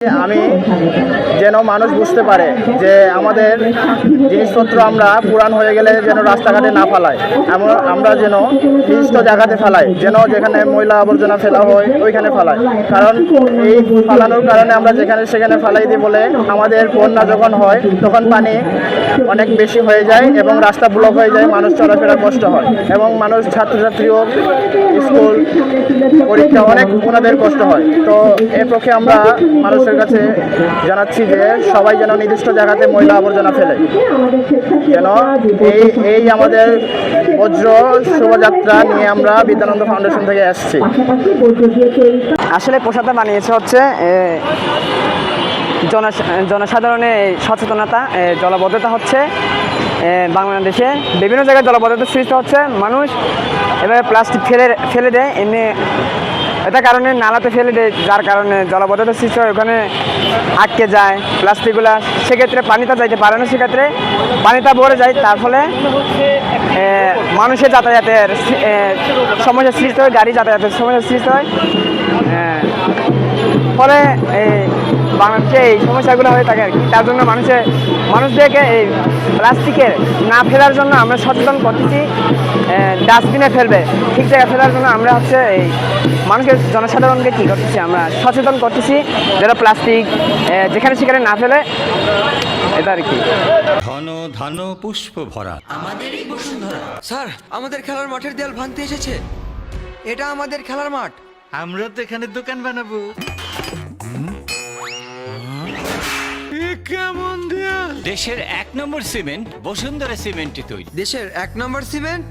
আমি যেন মানুষ বুঝতে পারে যে আমাদের জিনিসপত্র আমরা পুরান হয়ে গেলে যেন রাস্তাঘাটে না ফেলাই, আমরা যেন নির্দিষ্ট জায়গাতে ফেলাই, যেন যেখানে ময়লা আবর্জনা ফেলা হয় ওইখানে ফেলাই। কারণ এই ফেলানোর কারণে আমরা যেখানে সেখানে ফেলাই দিই বলে আমাদের বন্যা যখন হয় তখন পানি অনেক বেশি হয়ে যায় এবং রাস্তা ব্লক হয়ে যায়, মানুষ চলাফেরা কষ্ট হয় এবং মানুষ ছাত্রছাত্রীও স্কুল পরীক্ষা অনেক ওনাদের কষ্ট হয়। তো এর পক্ষে আমরা মানুষের কাছে জানাচ্ছি যে সবাই যেন নির্দিষ্ট জায়গাতে ময়লা আবর্জনা ফেলে, যেন এই আমাদের বজ্র শোভাযাত্রা নিয়ে আমরা বিদ্যানন্দ ফাউন্ডেশন থেকে আসছি। আসলে পোশাকটা বানিয়েছে হচ্ছে জনসাধারণের সচেতনতা, জলাবদ্ধতা হচ্ছে বাংলাদেশে বিভিন্ন জায়গায় জলাবদ্ধতার সৃষ্টি হচ্ছে। মানুষ এভাবে প্লাস্টিক ফেলে দেয়, এমনি এটা কারণে নালাতে ফেলে দেয়, যার কারণে জলাবদ্ধতার সৃষ্টি হয়, ওখানে আটকে যায় প্লাস্টিকগুলো। সেক্ষেত্রে পানিটা যাইতে পারে না, সেক্ষেত্রে পানিটা ভরে যায়, তার ফলে মানুষের যাতায়াতের সমস্যার সৃষ্টি হয়, গাড়ি যাতায়াতের সমস্যার সৃষ্টি হয়। ফলে বাংলাদেশে এই সমস্যাগুলো হয়ে থাকে আর কি। তার জন্য মানুষদেরকে এই প্লাস্টিকের না ফেলার জন্য আমরা সচেতন করতেছি, ডাস্টবিনে ফেলবে, ঠিক জায়গায় ফেলার জন্য আমরা হচ্ছে এই মানুষের জনসাধারণকে কী করতেছি, আমরা সচেতন করতেছি যারা প্লাস্টিক যেখানে সেখানে না ফেলে, এটা আর কি। ঘন ধান পুষ্প ভরা আমাদেরই বসুন্ধরা। স্যার, আমাদের খেলার মাঠের দেয়াল ভাঙতে এসেছে। এটা আমাদের খেলার মাঠ। আমরা তো এখানে দোকান বানাবো। কেমন দেয়াল? দেশের 1 নম্বর সিমেন্ট বসুন্ধরা সিমেন্টে তৈরি। দেশের 1 নম্বর সিমেন্ট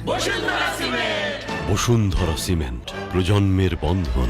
বসুন্ধরা সিমেন্ট, প্রজন্মের বন্ধন।